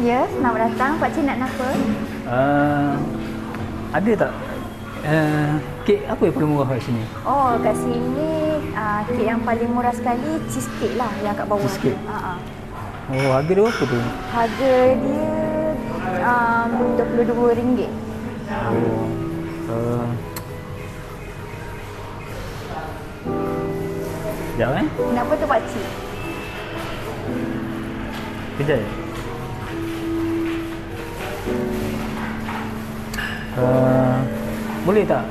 Ya, selamat datang. Pakcik nak apa? Ada tak kek apa yang paling murah kat sini? Oh, kat sini kek yang paling murah sekali cheesecake lah yang kat bawah. Cheesecake? Oh, harga dia berapa tu? Harga dia RM22. Sekejap Kenapa tu pakcik? Kejap boleh tak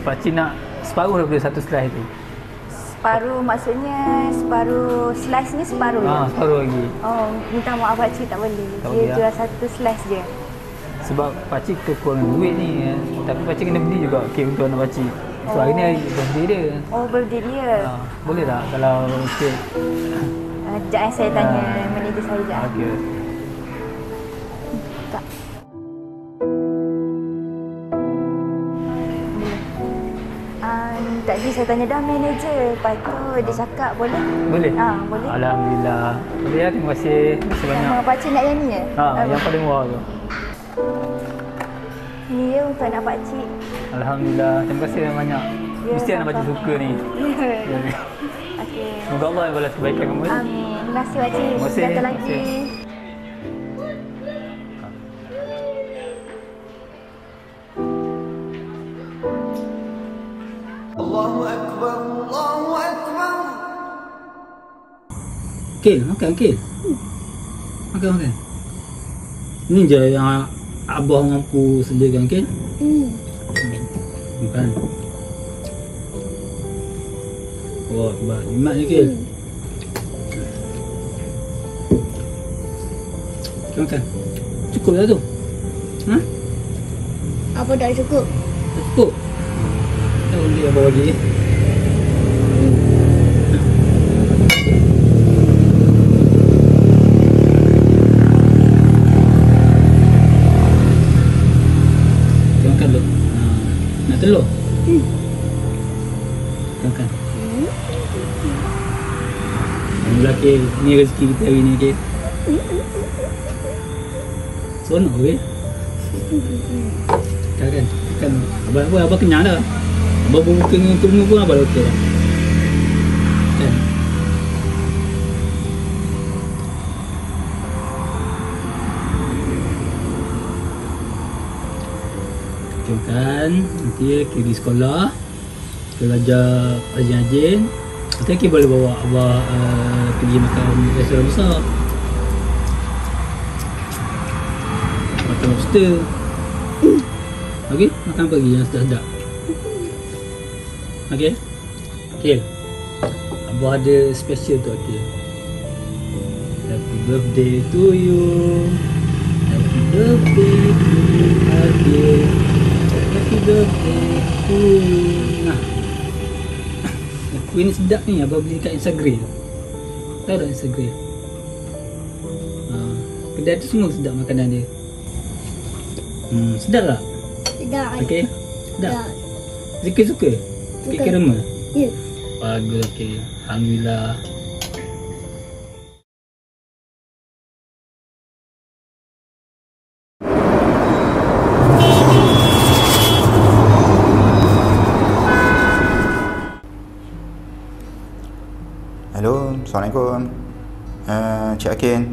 pakcik nak separuh daripada satu slice tu? Separuh maksudnya separuh slice ni separuh je? Separuh lagi. Oh, minta maaf pakcik tak boleh. Tak Dia boleh, jual satu slice je. Sebab pakcik kekurangan duit ni tapi pakcik kena beli juga kek untuk anak pakcik. So hari ni hari birthday dia. Oh, birthday dia. Boleh tak kalau kek? Sekejap saya tanya manager saya sekejap. Okey. Tak. Tadi saya tanya dah manager. Lepas tu dia cakap boleh? Boleh? Boleh. Alhamdulillah. Boleh ya, terima kasih. Terima kasih banyak. Nama pakcik nak yang ni ya? Yang paling murah tu. Ni ya untuk anak pakcik. Alhamdulillah. Terima kasih banyak. Ya, Mesti anak pakcik suka ni. Ya. Okey. Semoga Allah yang balas kebaikan kamu. Amin. Terima kasih pakcik. Terima kasih. Datang lagi. Allahu Akbar, Allahu Akbar. Kil, makan Kil. Makan. Ni je yang abah dengan aku sediakan Kil. Makan. Wah, nikmat ni Kil. Makan. Cukup dah tu? Apa dah cukup? Tak cukup? Tahu dia bawa lagi. Makan dulu. Nak telur? Makan. Alhamdulillah Kil. Ni rezeki kita hari ni Kil. Sonok ke? Kan abang kenyang dah. Abang buka dengan tunggu pun abang okey dah. Kan? Okay, makan. Nanti pergi sekolah. Kita belajar rajin-rajin. Nanti kita boleh bawa abang pergi makan restoran besar. Makan lobster. Okey, makan apa lagi yang sedap-sedap? Okey? Okey. Abah ada special tu Akil. Happy birthday to you. Happy birthday to Akil. Happy birthday to you. Nah. Kuih ni sedap ni, abah beli kat Instagram. Tahu tak Instagram? Kedai tu semua sedap makanan dia. Sedap tak? Sedap. Okey. Sedap. Zikir suka? Kek caramel? Ya. Bagus, okey. Alhamdulillah. Hello, Assalamualaikum. Cik Akin,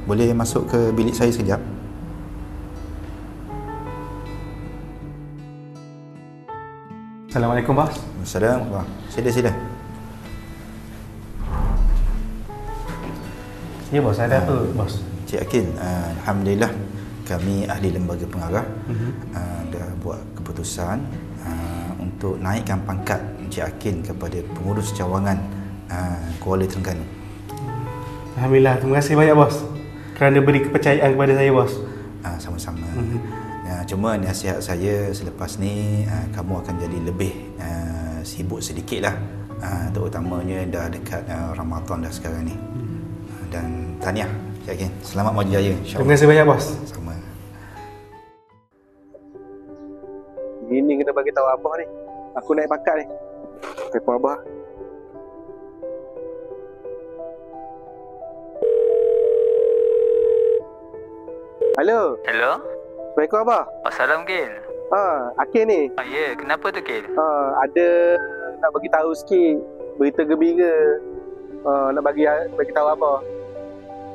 boleh masuk ke bilik saya sekejap? Assalamualaikum bos. Assalamualaikum. Sila. Ya bos, ada apa bos? Cik Akin, Alhamdulillah kami ahli lembaga pengarah dah buat keputusan untuk naikkan pangkat Cik Akin kepada pengurus cawangan Kuala Terengganu. Alhamdulillah, terima kasih banyak bos kerana beri kepercayaan kepada saya bos. Sama-sama. Cuma nasihat saya selepas ni kamu akan jadi lebih sibuk sedikit lah, terutamanya dah dekat Ramadan dah sekarang ni. Dan tahniah Cik Akin, selamat maju jaya insyaAllah. Terima kasih banyak bos. Sama. Ini kena bagi tahu abah ni, aku naik pangkat ni. Telefon abah. Halo. Hello? Assalamualaikum Abah. Assalam, Kil. Akhir ni. Ya, kenapa tu, Kil? Ada nak bagi tahu sikit berita gembira. Nak bagi tahu Abah.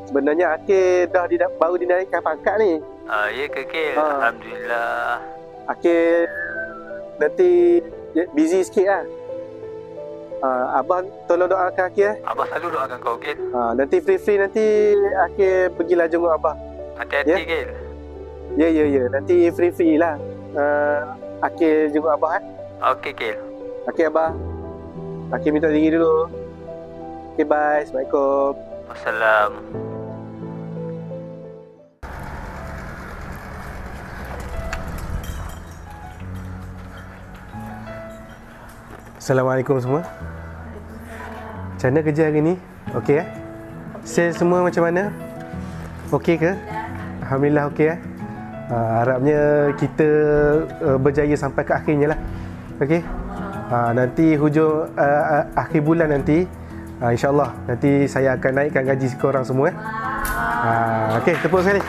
Sebenarnya Akhir baru dinaikkan pangkat ni. Ya ke, Kil? Alhamdulillah. Akhir nanti busy sikit lah. Abah tolong doakan Akhir. Abah selalu doakan kau, Kil. Nanti free nanti Akhir pergilah jenguk Abah. Hati-hati, Ya? Kil. Ya. Nanti free lah. Akhir jenguk Abah. Okey, Kil. Okey Abah. Akhir minta diri dulu. Okey, bye. Assalamualaikum. Wassalam. Assalamualaikum semua. Macam mana kerja hari ni? Okey eh? Sales semua macam mana? Okey ke? Alhamdulillah okey eh? Harapnya kita berjaya sampai ke akhirnya lah. Okey? Nanti hujung akhir bulan nanti InsyaAllah nanti saya akan naikkan gaji korang semua. Okey, tepuk sekali.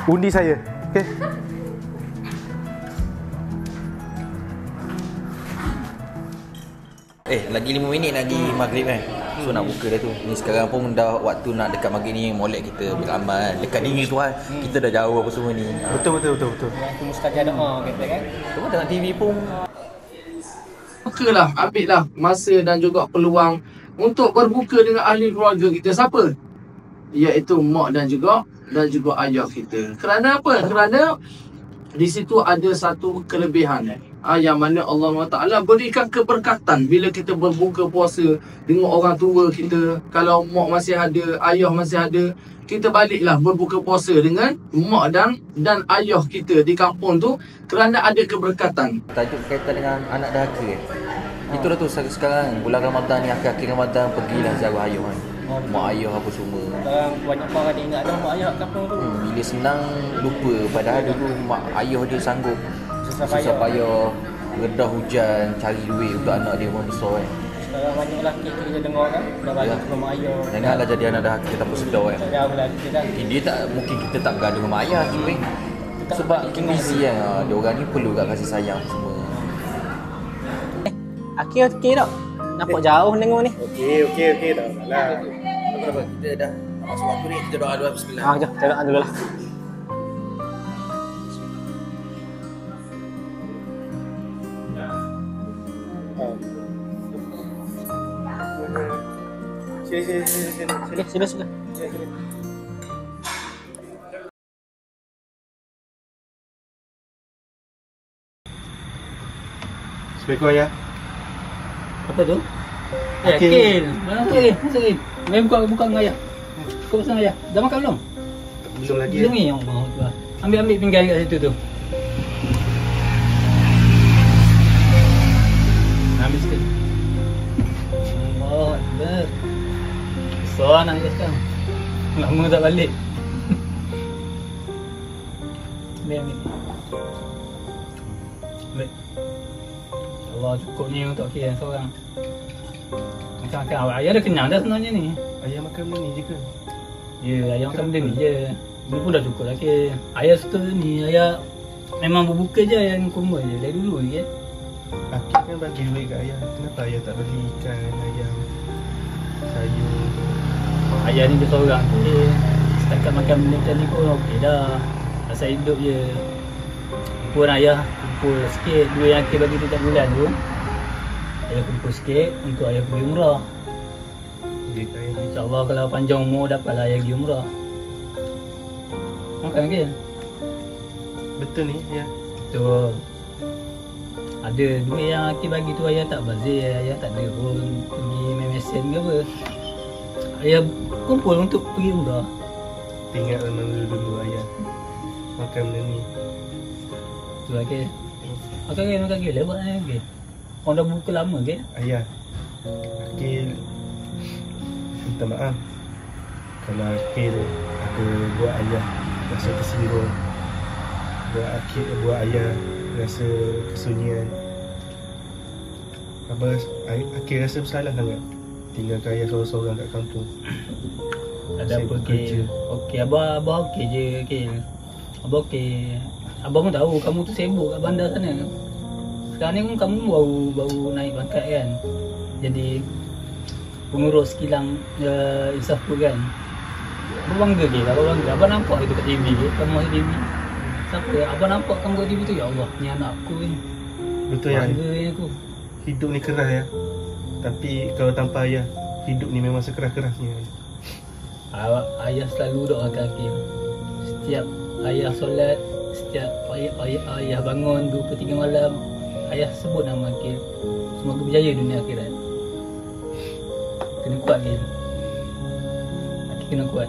Undi saya. Okey. Lagi 5 minit lagi maghrib kan. So nak buka dah tu. Ni sekarang pun dah waktu nak dekat maghrib ni, molek kita beramal. Dekat diri Tuhan. Kita dah jauh apa semua ni. Betul. Aku mustajab doa kata kan. Cuma tengok TV pun Bukalah, ambillah masa dan juga peluang untuk berbuka dengan ahli keluarga kita. Siapa? Iaitu mak dan juga ayah kita. Kerana apa? Kerana di situ ada satu kelebihan yang mana Allah Ta'ala berikan keberkatan bila kita berbuka puasa dengan orang tua kita. Kalau mak masih ada, ayah masih ada, kita baliklah berbuka puasa dengan mak dan ayah kita di kampung tu kerana ada keberkatan. tajuk berkaitan dengan anak dahaka kan. Itulah tu sekarang bulan Ramadan ni, akhir-akhir Ramadan pergilah ziarah ayah kan. Mak ayah apa semua. Sekarang banyak orang dia ingat dah mak ayah kat kampung tu. Bila senang lupa. Padahal dulu mak ayah dia sanggup susah payah redah hujan cari duit untuk anak dia membesar kan. Sekarang banyak lelaki kita dengar kan dah balik ke mak ayah. Janganlah jadi anak dahaka tanpa sedar kan. Tak jauh lah kita dah. Dia tak, mungkin kita tak bergaduh dengan mak ayah cuma sebab kita busy kan. Dia orang ni perlu kat kasih sayang semua. Akhir okey tak? Nampak jauh dengar ni. Okey, tak apalah. Apa? Kita dah masuk waktu ni, kita doa dulu bismillah. Jom kita doa dulu lah. Sini. Sila. Assalamualaikum ayah. Apa tu? Kil. Mana tu lagi? Masuk lagi. Mari buka dengan ayah. Kau pesan ayah. Dah makan belum? Belum lagi. Belum ni. Ambil pinggan kat situ tu. Ambil sikit. Allah Akbar. Besar anak dia sekarang. Lama tak balik. Ambil. Allah cukup ni untuk kita seorang. Macam awak ayah dah kenyang dah sebenarnya ni. Ayah makan benda ni je ke? Ya, ayah makan benda ni je. Ni pun dah cukup lah ke. Ayah suka ni, ayah memang berbuka je yang kurma je dari dulu je. Akhir kan bagi duit kat ayah. Kenapa ayah tak bagi ikan, ayam, sayur? Ayah ni berseorang je. Setakat makan benda macam ni pun okey dah. Asal hidup je. Pun ayah kumpul sikit duit yang Akhir bagi setiap bulan tu. Ayah kumpul sikit untuk ayah pergi umrah. InsyaAllah kalau panjang umur dapatlah ayah pergi umrah. Makan ke? Betul ni ya. Betul. Ada duit yang Akhir bagi tu ayah tak bazir. Ayah tak ada pun pergi main mesin ke apa. Ayah kumpul untuk pergi umrah. Ingat zaman dulu ayah makan benda ni. Tu lah ke. Makan ke lebat ke. Orang dah buka lama ke. Ayah, Akhil minta maaf kalau Akhil ada buat ayah rasa tersinggung, buat ayah rasa kesunyian. Akhil rasa bersalah sangat tinggalkan ayah seorang-seorang kat kampung. Ada apa Sibuk Kil? Okey, abah okey je Kil. Abah okey. Abah pun tahu kamu tu sibuk kat bandar sana. Sekarang ni pun kamu baru naik pangkat kan. Jadi pengurus kilang Insaf Food kan. Abah bangga Kil, abah bangga. Abah nampak itu kat TV Kil, kamu masuk TV. Siapa? Abah nampak kamu kat TV tu, ya Allah, ni anak aku ni. Betul ya. Bangga ni aku. Hidup ni keras ya. Tapi kalau tanpa ayah, hidup ni memang sekeras-kerasnya. Ayah selalu doakan Kil. Setiap ayah solat, setiap ayah bangun 2-3 malam, ayah sebut nama Kil. Semoga berjaya dunia akhirat. Kena kuat Kil. Aki kena kuat.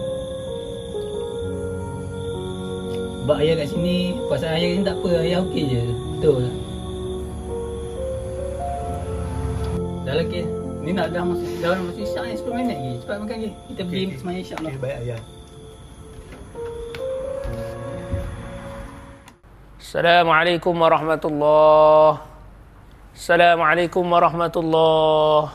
Sebab ayah kat sini, pasal ayah ni tak apa, ayah okey je. Betul. Dah lah Kil. Ni dah masuk isyak ni 10 minit lagi. Cepat makan Kil. Kita pergi semayang isyak lah. Okay, baik ayah. Assalamualaikum warahmatullahi. Assalamualaikum warahmatullahi.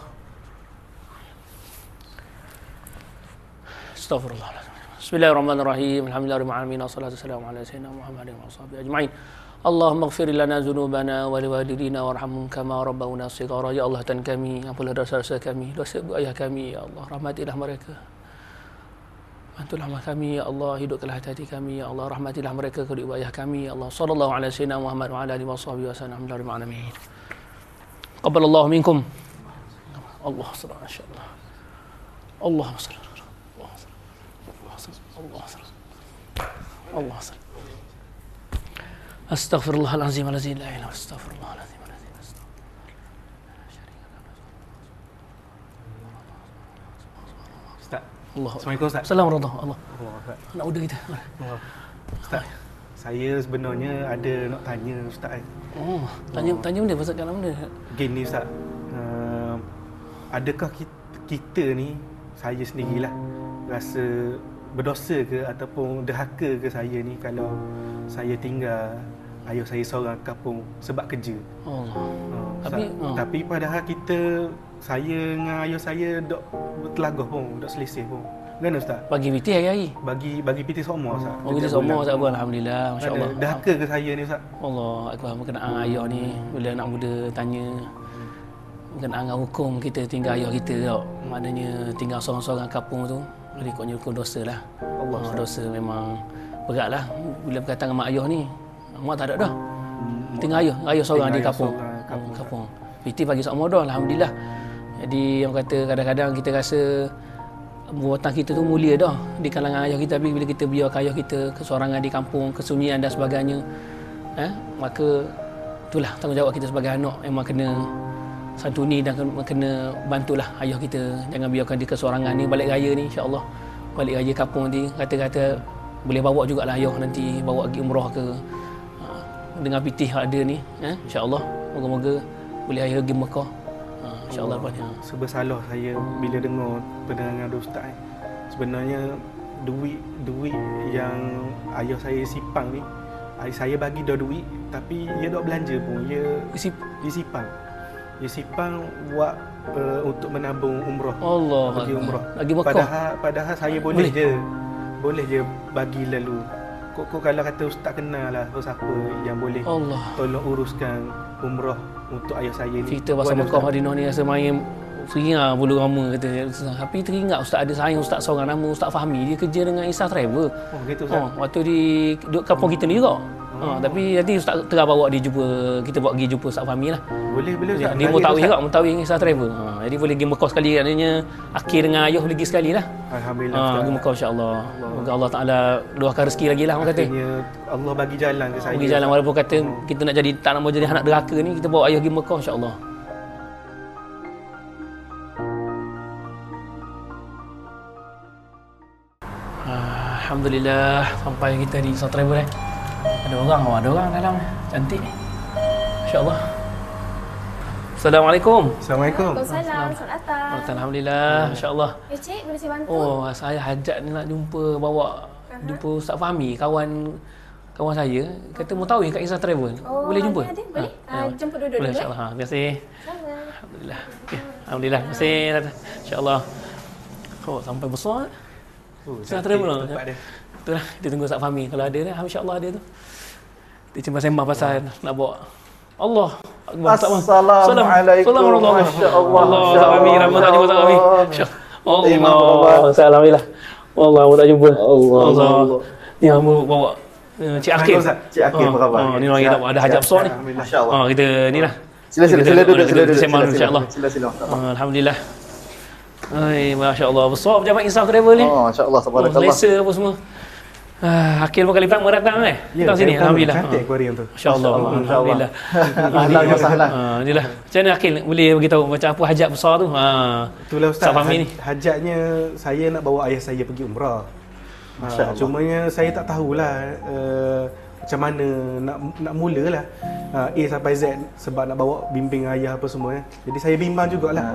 Astaghfirullahaladzim. Bismillahirrahmanirrahim. Alhamdulillahirabbil alamin. Wassalatu wassalamu ala sayyidina Muhammadin wa sahbihi ajma'in. Allahumma ighfir lana dzunubana wa liwalidina warhamhum kama rabbawna shighara. Ya Allah, Tuhan kami, ampunilah dosa-dosa kami, dosa ibu ayah kami, ya Allah, rahmatilah mereka. Bantulah kami, ya Allah, hidupkanlah hati kami, ya Allah, rahmatilah mereka, kedua ibu ayah kami, ya Allah. Sallallahu alaihi sayyidina Muhammad wa ala alihi washabihi wasallam. Alhamdulillahil alamin. Qabbalallahu minkum. Allah sallallahu alaihi wasallam. Allah sallallahu. Allah sallallahu. Allah sallallahu. Astaghfirullahalazim alazim la ilaha illallah. Astaghfirullahalazim alazim. Ustaz. Allah. Assalamualaikum Ustaz. Assalamualaikum Allah. Nak order kita. Ustaz. Saya sebenarnya ada nak tanya Ustaz. Oh, tanya benda pasal dalam benda. Gini Ustaz. Adakah kita ni, saya sendirilah, rasa berdosa ke ataupun derhaka ke saya ni kalau saya tinggal ayah saya seorang kampung sebab kerja. Tapi padahal saya dengan ayah saya dok bertelagah pun, dok selisih pun. Kan Ustaz? Bagi piti hari-hari. Bagi piti semua Ustaz. Oh, piti semua Ustaz. Alhamdulillah, masya-Allah. Derhaka ke saya ni Ustaz? Allah akbar, berkenaan ayah ni bila anak muda tanya berkenaan hukum kita tinggal ayah kita tau. Maknanya tinggal seorang-seorang kampung tu ikutnya hukum dosa lah. Dosa memang berat lah. Bila berkaitan dengan mak ayah ni, mak tak ada dah. Tinggal ayah seorang di kampung. Piti bagi semua dah, alhamdulillah. Jadi yang kata kadang-kadang kita rasa perbuatan kita tu mulia dah di kalangan ayah kita, tapi bila kita biarkan ayah kita kesorangan di kampung, kesunyian dan sebagainya, maka itulah tanggungjawab kita sebagai anak, memang kena santuni dan kena bantulah ayah kita. Jangan biarkan dia kesorangan ni. Balik raya ni insya-Allah, balik raya kampung nanti kata-kata boleh bawa jugalah ayah nanti, bawa pergi umrah ke dengan pitih ada ni, insya-Allah. Moga-moga boleh ayah pergi Mekah, insya-Allah. Sebersalah saya bila dengar penerangan Ustaz. Sebenarnya duit yang ayah saya simpan ni, saya bagi dah duit, tapi dia tak belanja pun, dia simpan. Dia simpan buat untuk menabung umrah. Allah, pergi umrah. Lagi Mekah. Padahal saya boleh je bagi lalu. Kok kalau kata Ustaz kenal lah siapa yang boleh tolong uruskan umrah untuk ayah saya ni. Cerita pasal Mekah Madinah ni rasa main teringat bulu rama kata. Tapi teringat Ustaz ada sayang Ustaz seorang nama Ustaz Fahmi, dia kerja dengan Insaf Travel. Oh gitu Ustaz. Waktu di kampung kita ni juga. Tapi nanti Ustaz tengah bawa dia jumpa, kita bawa pergi jumpa Ustaz Fahmi lah. Boleh Ustaz. Dia Mutawih Insaf Travel. Jadi boleh pergi Mekah sekali, maknanya akhir dengan ayah boleh pergi sekali lah. Alhamdulillah. Pergi Mekah insya-Allah. Moga Allah Taala luahkan rezeki lagi lah orang kata. Allah bagi jalan ke saya. Bagi jalan walaupun kata kita nak jadi tak nak mau jadi anak derhaka ni, kita bawa ayah pergi Mekah insya-Allah. Alhamdulillah sampai kita di Insaf Travel Ada orang dalam cantik. Insya-Allah. Assalamualaikum. Assalamualaikum. Waalaikumsalam. Selamat datang. Alhamdulillah, insya-Allah. Cik, boleh saya bantu? Oh, saya hajat ni nak jumpa jumpa Ustaz Fahmi, kawan saya. Kata mau tahu kat Insaf Travel. Boleh jumpa? Ada. Boleh. Jemput duduk boleh, dulu. Insya-Allah. Terima kasih. Alhamdulillah. Alhamdulillah. Terima kasih. Insya-Allah. Oh, sampai besar. Setengah travel lah. Itulah, kita tunggu Ustaz Fahmi. Kalau ada dah, insya-Allah ada tu. Kita cuma sembang pasal nak bawa. Allah Akbar. Assalamualaikum. Masya-Allah. Allah, Ustaz Fahmi, ramai tak jumpa Ustaz Fahmi. Allah, alhamdulillah. Allah, tak jumpa. Allah. Ni hamba bawa Cik Akil. Cik Akil apa khabar? Ni orang kita ada hajat besar ni. Masya-Allah. Kita ni lah. Sila duduk. Sembang insya-Allah. Sila. Alhamdulillah. Hai, masya-Allah. Besar pejabat Insaf Travel ni. Oh, masya-Allah, tabarakallah. Selesa apa semua. Akil pun kali pertama datang datang sini. Alhamdulillah. Cantik aquarium tu. Masya-Allah. Alhamdulillah. Ahlan wa sahlan. Inilah. Macam mana Akil boleh beritahu macam apa hajat besar tu? Itulah Ustaz. Fahmi ni. Hajatnya saya nak bawa ayah saya pergi umrah. Cumanya saya tak tahulah macam mana nak mulalah A sampai Z sebab nak bawa bimbing ayah apa semua. Jadi saya bimbang jugalah.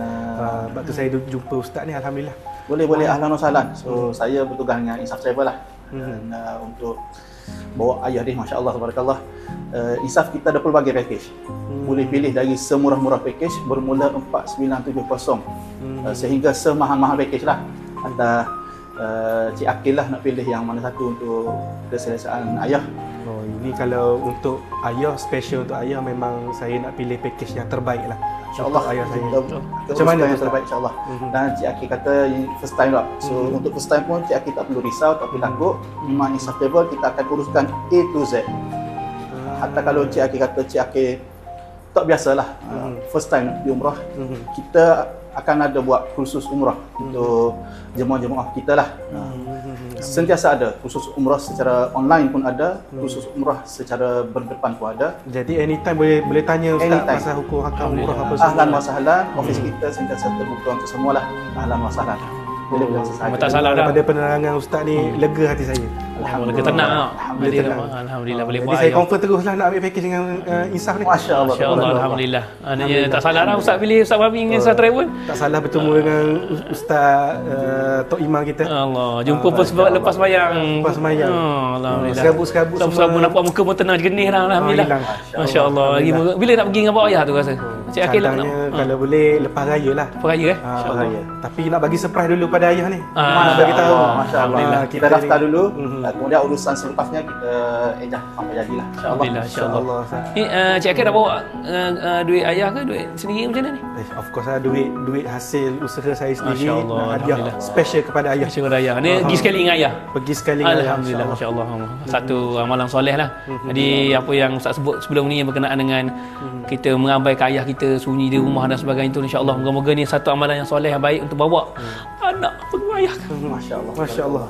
Sebab tu saya jumpa ustaz ni, alhamdulillah. Boleh ahlan wa sahlan. So saya bertugas dengan Insaf Travel lah. Dan untuk bawa ayah ni, masya-Allah, tabarakallah. Insaf kita ada pelbagai package. Boleh pilih dari semurah-murah package bermula 4970 sehingga semahal-mahal package lah. Anda Cik Akil lah nak pilih yang mana satu untuk keselesaan ayah. Oh, ini kalau untuk ayah, special untuk ayah, memang saya nak pilih package yang terbaik lah. InsyaAllah ayah saya. Macam mana yang terbaik, insyaAllah. Dan Cik Akil kata first time lah. So untuk first time pun Cik Akil tak perlu risau, tak perlu takut. Memang Insaf Travel kita akan uruskan A to Z. Hatta kalau Cik Akil kata Cik Akil tak biasalah first time di umrah, kita akan ada buat kursus umrah untuk jemaah-jemaah kita lah. Sentiasa ada kursus umrah secara online pun ada, kursus umrah secara berdepan pun ada. Jadi anytime boleh tanya ustaz pasal hukum hakam umrah apa semua. Ahlan wa sahlan, office kita sentiasa terbuka untuk semualah. Ahlan wa sahlan. Tak salah dah. Pada penerangan ustaz ni lega hati saya. Alhamdulillah, tenang. Alhamdulillah boleh buat. Jadi saya confirm teruslah nak ambil package dengan Insaf ni. Masya-Allah. Masya-Allah, alhamdulillah. Maknanya tak salah dah ustaz pilih Ustaz Fahmi dengan Insaf Travel. Tak salah bertemu dengan ustaz Tok Imam kita. Allah, jumpa pun sebab lepas sembahyang. Alhamdulillah. Serabut-serabut semua nampak muka pun tenang jernih dah, alhamdulillah. Masya-Allah. Bila nak pergi dengan bawa ayah tu rasa? Cik Akil nak. Kalau boleh lepas raya lah. Lepas raya Insya-Allah. Tapi nak bagi surprise dulu pada ayah ni. Nak bagi tahu. Masya-Allah. Kita daftar dulu. Kemudian urusan selepasnya kita ejah sampai jadilah, insya-Allah. Insya-Allah. Ni Cik Akil dah bawa duit ayah ke duit sendiri macam mana ni? Of course lah, duit hasil usaha saya sendiri. Masya-Allah, hadiah special kepada ayah. Special kepada ayah. Ni pergi sekali dengan ayah. Pergi sekali dengan ayah. Alhamdulillah, masya-Allah. Satu amalan soleh lah. Jadi apa yang Ustaz sebut sebelum ni yang berkenaan dengan kita mengabaikan ayah kita sunyi di rumah dan sebagainya itu, insya-Allah moga-moga ni satu amalan yang soleh yang baik untuk bawa anak kedua ayah. Masya-Allah. Masya-Allah.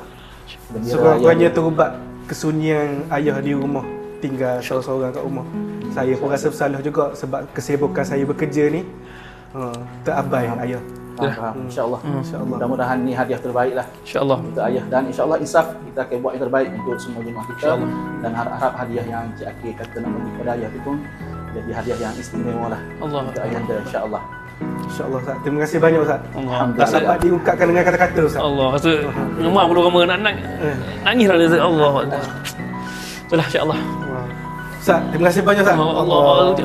Sekurang-kurangnya terubat kesunyian ayah di rumah, tinggal seorang-seorang kat rumah. Saya pun rasa bersalah juga sebab kesibukan saya bekerja ni terabai ayah. InsyaAllah. Mudah-mudahan ni hadiah terbaik lah InsyaAllah untuk ayah. Dan insyaAllah Insaf kita akan buat yang terbaik untuk semua jemaah kita. Dan harap-harap hadiah yang Cik Akil kata nak bagi kepada ayah itu pun jadi hadiah yang istimewa lah untuk ayah anda, insyaAllah. InsyaAllah Ustaz. Terima kasih banyak Ustaz. Tak dapat diungkapkan dengan kata-kata Ustaz. Allah rasa mak belum ramai nak nangis lah Ustaz. Allah. Itulah insya-Allah. Ustaz, terima kasih banyak Ustaz. Allah.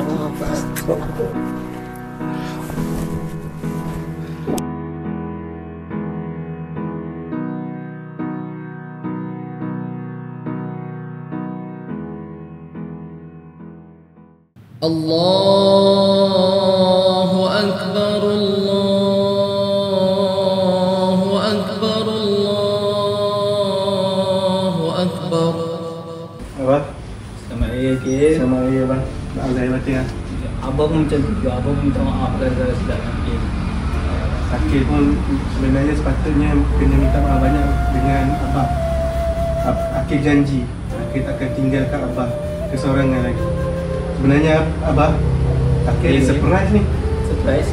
Allahu Akbar, Allahu Akbar, Allahu Akbar. Abang, selamat raya Akil. Selamat raya bang. Maaf lahir batin. Abang pun macam tu juga, abang pun minta maaf kalau silap Akil. Akil pun sebenarnya sepatutnya kena minta maaf banyak dengan abang. Akil janji Akil takkan tinggalkan abang kesorangan lagi. Sebenarnya abah Akil surprise ni. Surprise?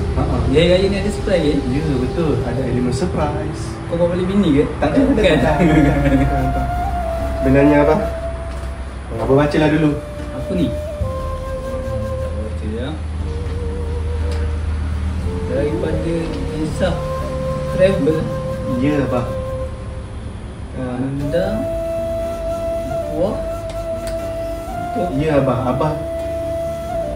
Ya, ni ada surprise ke? Ya, betul. Ada elemen surprise. Kau balik bini ke? Tak ada. Sebenarnya abah, abah bacalah dulu. Apa ni? Tak baca ya. Daripada Insaf Travel. Ya abah. Anda Wah. Ya abah.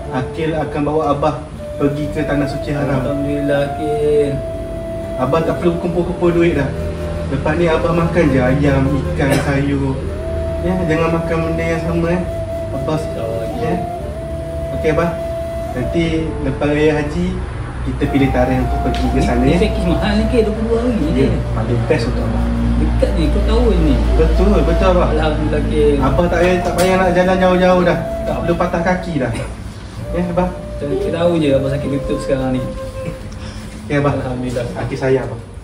Akil akan bawa abah pergi ke tanah suci haram. Alhamdulillah Akil. Abah tak perlu kumpul-kumpul duit dah. Lepas ni Abah makan je ayam, ikan, sayur. Ya, jangan makan benda yang sama Abah ya. Okey Abah. Nanti lepas raya haji kita pilih tarikh untuk pergi ke sana ya. Package mahal ni ke 22 hari ni. Paling best untuk Abah. Dekat ni kau tahun ni. Betul Abah. Alhamdulillah ke. Abah tak payah nak jalan jauh-jauh dah. Tak perlu patah kaki dah. Ya Abah. Kita tahu je Abah sakit lutut sekarang ni. Ya Abah. Alhamdulillah. Kaki saya Abah.